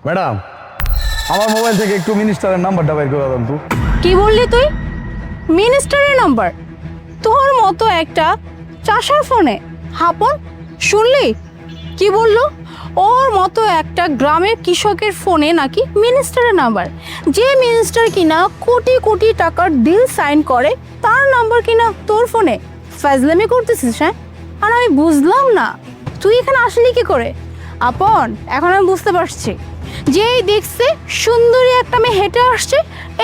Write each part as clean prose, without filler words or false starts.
Madam, আমার mobile থেকে একটু মিনিস্টারের নাম্বারটা বের করে দেন তো। কি বললি তুই? মিনিস্টারের নাম্বার? তোর মতো একটা চাষার ফোনে? হাপন, শুনলি কি বললো? ওর মতো একটা গ্রামের কৃষকের ফোনে নাকি মিনিস্টারের নাম্বার? যে মিনিস্টার কিনা কোটি কোটি টাকার ডিল সাইন করে তার নাম্বার কিনা তোর ফোনে? ফাজলামি করতেছিস? হ্যাঁ, আর আমি বুঝলাম না তুই এখানে আসলি কি করে। আপন, এখন আমি বুঝতে পারছি, যেই দেখছে সুন্দরী একটা মেয়ে হেঁটে আসছে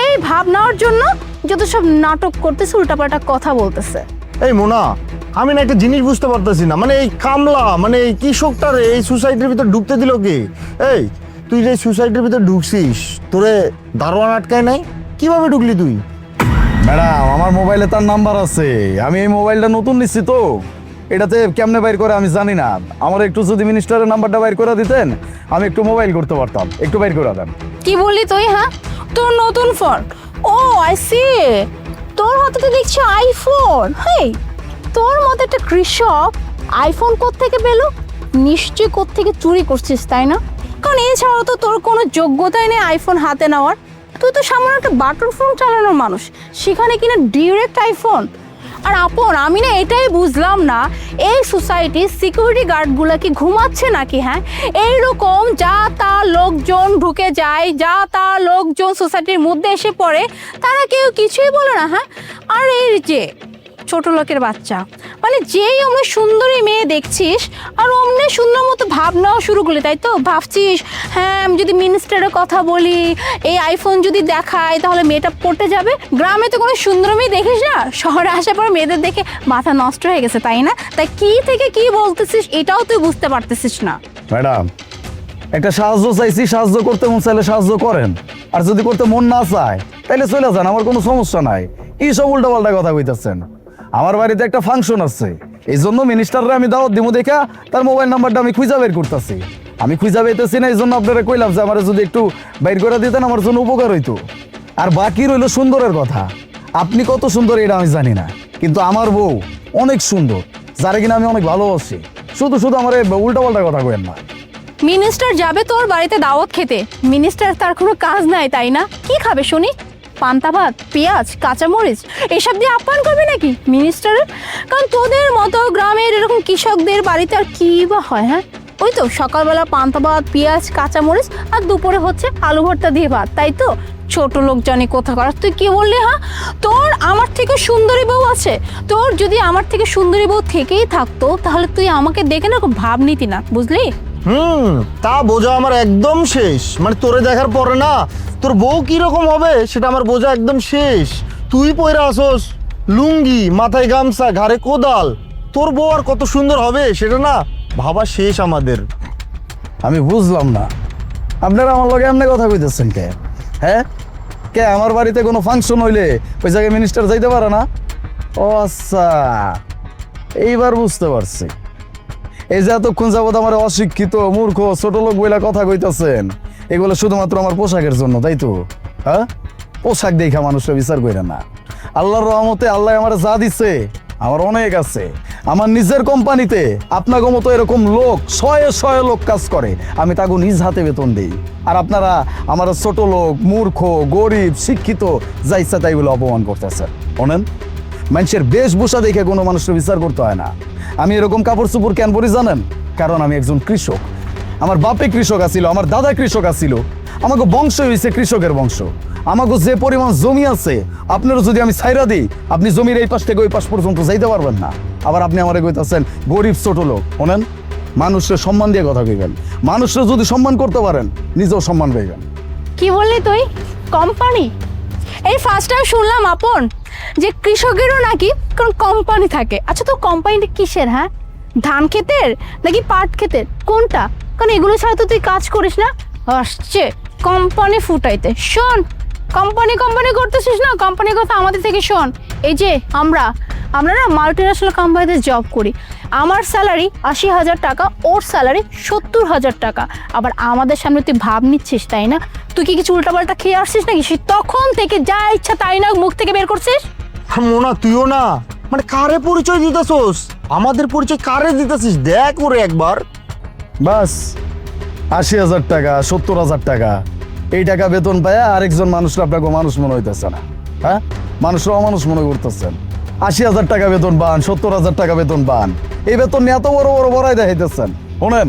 এই ভাব নেওয়ার জন্য যত সব নাটক করতেছে, উল্টাপাল্টা কথা বলতেছে। এই মোনা, আমি না একটা জিনিস বুঝতে পারতেছি না, মানে এই কামলা মানে এই কৃষকটারে এই সোসাইটির ভিতর ঢুকতে দিল কে? এই তুই যে সোসাইটির ভিতর ঢুকছিস, তোরে দারোয়ান আটকায় নাই? কিভাবে ঢুকলি তুই? ম্যাডাম, আমার মোবাইলে তার নাম্বার আছে। আমি এই মোবাইলটা নতুন নিচ্ছি তো, এটাতে কেমনে বাইর করে আমি জানি না। আমার একটু যদি মিনিস্টারের নাম্বারটা বাইর করে দিতেন আমি একটু মোবাইল করতে পারতাম। একটু বাইর করে দেন। কি বললি তুই? হ্যাঁ, তোর নতুন ফোন? ও আই সি, তোর হাতে তো দেখছি আইফোন। হেই, তোর মতো একটা কৃষক আইফোন কোত্থেকে পেলো? নিশ্চয়ই কোত্থেকে চুরি করছিস, তাই না? কারণ এছাড়াও তো তোর কোনো যোগ্যতাই নেই আইফোন হাতে নেওয়ার। তুই তো সামান্য একটা বাটন ফোন চালানোর মানুষ, সেখানে কিনা ডিরেক্ট আইফোন। আর আপন, আমি না এটাই বুঝলাম না, এই সোসাইটির সিকিউরিটি গার্ডগুলো কি ঘুমাচ্ছে নাকি? হ্যাঁ, এইরকম যা তা লোকজন ঢুকে যায়, যা তা লোকজন সোসাইটির মধ্যে এসে পড়ে, তারা কেউ কিছুই বলে না। হ্যাঁ, আর এই যে ছোট লোকের বাচ্চা, মানে যেই অমনি সুন্দরী মেয়ে দেখছিস আর অমনি সুন্দর মতো ভাবনাও শুরু করলি, তাই তো? ভাবছিস হ্যাঁ, আমি যদি মিনিস্টারের কথা বলি, এই আইফোন যদি দেখায় তাহলে মেয়েটা পটে যাবে। গ্রামে তো কোনো সুন্দর মেয়ে দেখিস না, শহরে আসার পর মেয়েদের দেখে মাথা নষ্ট হয়ে গেছে, তাই না? তাই কি থেকে কি বলতেছিস এটাও তুই বুঝতে পারতেছিস না। ম্যাডাম, একটা সাহায্য চাইছি, সাহায্য করতে মন চাইলে সাহায্য করেন, আর যদি করতে মন না চায় তাহলে চলে যান, আমার কোনো সমস্যা নাই। এই সব উল্টাপাল্টা কথা কইতেছেন। আমার বাড়িতে একটা ফাংশন আছে, এই জন্য মিনিস্টাররা আমি দাওয়াত দিব দেখা তার মোবাইল নাম্বারটা আমি খুঁজা বের করতেছি। আমি খুঁজা পেতেছি না, এই জন্য আপনারা কইলাম যে আমার যদি একটু বাইর করে দিতেন আমার জন্য উপকার হইতো। আর বাকি রইল সুন্দরের কথা। আপনি কত সুন্দর এটা আমি জানি না, কিন্তু আমার বউ অনেক সুন্দর, যারা কিনা আমি অনেক ভালোবাসি। শুধু শুধু আমার উল্টাপাল্টা কথা কইেন না। মিনিস্টার যাবে তোর বাড়িতে দাওয়াত খেতে, মিনিস্টার তার কোনো কাজ নাই, তাই না? কি খাবে শুনি? পান্তা ভাত, পেঁয়াজ, কাঁচামরিচ এসব দিয়ে আপ্যায়ন করবে নাকি মিনিস্টারের? কারণ তোদের মতো গ্রামের এরকম কৃষকদের বাড়িতে আর কি বা হয়? হ্যাঁ, ওই তো সকালবেলা পান্তা ভাত, পেঁয়াজ, কাঁচামরিচ, আর দুপুরে হচ্ছে আলু ভর্তা দিয়ে ভাত, তাই তো? ছোট লোক জানি কোথা কর। তুই কি বললি? হ্যাঁ, তোর আমার থেকে সুন্দরী বউ আছে। তোর যদি আমার থেকে সুন্দরী বউ থেকেই থাকতো তাহলে তুই আমাকে দেখে না ভাব নিতি না, বুঝলি? তা বোঝা আমার একদম শেষ। মানে তোরে দেখার পরে না তোর বউ কিরকম হবে সেটা আমার বোঝা একদম শেষ। তুই পয়রা আসোস লুঙ্গি, মাথায় গামছা, ঘাড়ে কোদাল, তোর বউ আর কত সুন্দর হবে সেটা না ভাবা শেষ আমাদের। আমি বুঝলাম না আপনারা আমার লগে এমনি কথা কইতেছেন কে? হ্যাঁ, কে আমার বাড়িতে কোনো ফাংশন হইলে ওই জায়গায় মিনিস্টার যাইতে পারে না? ও আচ্ছা, এইবার বুঝতে পারছি। এই যে এতক্ষণ যাবত আমার অশিক্ষিত, মূর্খ, ছোট লোক বইলা কথা কইতাছেন, এগুলো শুধুমাত্র আমার পোশাকের জন্য, তাই তো? হ্যাঁ, পোশাক দেখা মানুষরা বিচার করে না। আল্লাহর রহমতে আল্লাহ আমার যা দিচ্ছে আমার অনেক আছে। আমার নিজের কোম্পানিতে আপনাকে মতো এরকম লোক শয়ে শয়ে লোক কাজ করে, আমি তাকে নিজ হাতে বেতন দিই। আর আপনারা আমার ছোট লোক, মূর্খ, গরিব, শিক্ষিত যা ইচ্ছা তাই বলে অপমান করতেছেন। শোনেন, মানুষের বেশভূষা দেখে কোনো মানুষের বিচার করতে হয় না। আমি এরকম কাপড় চোপড় কেন পরি জানেন? কারণ আমি একজন কৃষক। আমার বাপে কৃষক আছিল, আমার দাদা কৃষক আছিল, আমাকে বংশ হয়েছে কৃষকের বংশ। আমাকে যে পরিমাণ জমি আছে আপনারও যদি আমি ছাইরা দিই, আপনি জমির এই পাশ থেকে ওই পাশ পর্যন্ত যাইতে পারবেন না। আবার আপনি আমার কইতাছেন গরিব ছোট লোক। শোনেন, মানুষের সম্মান দিয়ে কথা কইবেন। মানুষের যদি সম্মান করতে পারেন নিজেও সম্মান পাইবেন। কি বললি তুই? কোম্পানি? এই ফার্স্ট টাইম শুনলাম আপন যে কৃষকেরও নাকি কোন কোম্পানি থাকে। আচ্ছা, তো কোম্পানিটা কিসের? হ্যাঁ, ধান ক্ষেতের নাকি পাট ক্ষেতের, কোনটা? কারণ এগুলো ছাড়া তো তুই কাজ করিস না। আসছে কোম্পানি ফুটাইতে। শোন, কোম্পানি কোম্পানি করতেছিস না, কোম্পানির কথা আমাদের থেকে শোন। এই যে আমরা না মাল্টিন্যাশনাল কোম্পানিতে জব করি। আমার স্যালারি 80,000 টাকা, ওর স্যালারি 70,000 টাকা। আবার আমাদের সামনে তুই ভাব নিচ্ছিস, তাই না? তুই কি কিছু উল্টাপাল্টা খেয়ে আসছিস নাকি? সে তখন থেকে যা ইচ্ছা তাই না মুখ থেকে বের করছিস। মোনা, তুইও না মানে কারে পরিচয় দিতেছোস? আমাদের পরিচয় কারে দিতেছিস দেখ ওরে একবার। বাস, 80,000 টাকা, 70,000 টাকা, এই টাকা বেতন পায় আরেকজন মানুষরা আপনাকে মানুষ মনে হইতেছে না, হ্যাঁ? মানুষরা অমানুষ মনে করতেছেন। 80,000 টাকা বেতন পান, 70,000 টাকা বেতন পান, এই বেতন নিয়ে এত বড় বড় বড়াই দেখাইতেছেন। শোনেন,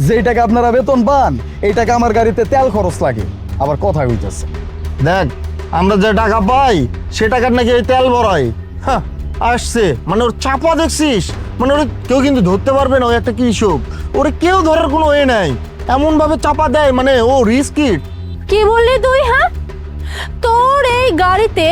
যেই টাকা আপনারা বেতন পান, এই টাকা আমার গাড়িতে তেল খরচ লাগে, আবার কথা কইতেছে। দেখ, আমরা যে টাকা পাই সে টাকার নাকি এই তেল ভরাই। হ্যাঁ, আসছে মানে ওর চাপা দেখছিস, মানে ওরে কেউ কিন্তু ধরতে পারবে না, ও একটা কৃষক, ওরে কেউ ধরার কোনো এ নাই, এমন ভাবে চাপা দেয় মানে ও রিস্কিট। কি বললি তুই? হ্যাঁ, তোর এই গাড়িতে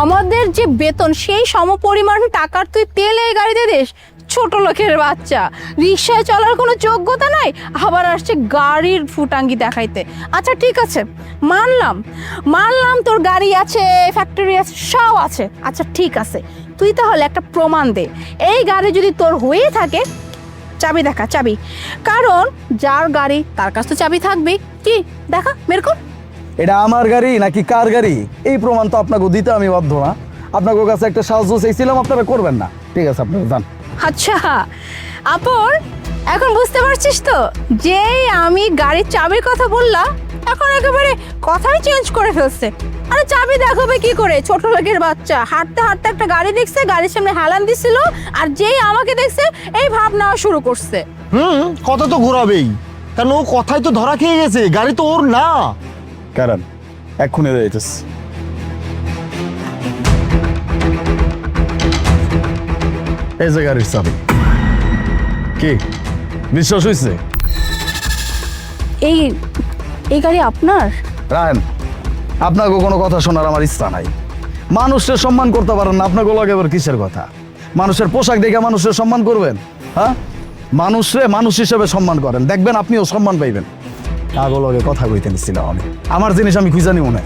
আমাদের যে বেতন সেই সমপরিমাণ টাকার তুই তেল এই গাড়িতে দিস? ছোট লোকের বাচ্চা, রিক্সায় চলার কোনো যোগ্যতা নাই, আবার আসছে গাড়ির ফুটাঙ্গি দেখাইতে। আচ্ছা ঠিক আছে, মানলাম মানলাম তোর গাড়ি আছে, ফ্যাক্টরি আছে, সব আছে। আচ্ছা ঠিক আছে, তুই তাহলে একটা প্রমাণ দে, এই গাড়ি যদি তোর হয়ে থাকে, চাবি দেখা, চাবি। কারণ যার গাড়ি তার কাছে তো চাবি থাকবেই। কি দেখা, বের কর। এটা আমার গাড়ি নাকি কার গাড়ি, এই প্রমাণ তো আপনাকে দিতে আমি বাধ্য না। আপনাকে কাছে একটা সাহায্য চাইছিলাম, আপনারা করবেন না, ঠিক আছে? আপনারা যান। আচ্ছা আপন, এখন বুঝতে পারছিস তো যে আমি গাড়ির চাবির কথা বললাম, এখন একেবারে কথাই চেঞ্জ করে ফেলছে। আরে চাবি দেখাবে কি করে? ছোট লোকের বাচ্চা হাঁটতে হাঁটতে একটা গাড়ি দেখছে, গাড়ির সামনে হেলান দিছিল, আর যেই আমাকে দেখছে এই ভাব নেওয়া শুরু করছে। কথা তো ঘোরাবেই, কারণ ও কথাই তো ধরা খেয়ে গেছে, গাড়ি তো ওর না। কারণ এক্ষুনি যাইতেছে। এই যে গাড়ির চাবি। কি বিশ্বাস হয়েছে? এই এই গাড়ি আপনার? রায়ন, আপনাকে কোনো কথা শোনার আমার ইচ্ছা নাই। মানুষের সম্মান করতে পারেন না, আপনাকে লাগে এবার কিসের কথা? মানুষের পোশাক দেখে মানুষের সম্মান করবেন? হ্যাঁ, মানুষরে মানুষ হিসেবে সম্মান করেন, দেখবেন আপনিও সম্মান পাইবেন। আগো লগে কথা কইতে নিচ্ছিলাম আমি, আমার জিনিস আমি খুঁজে নিব না।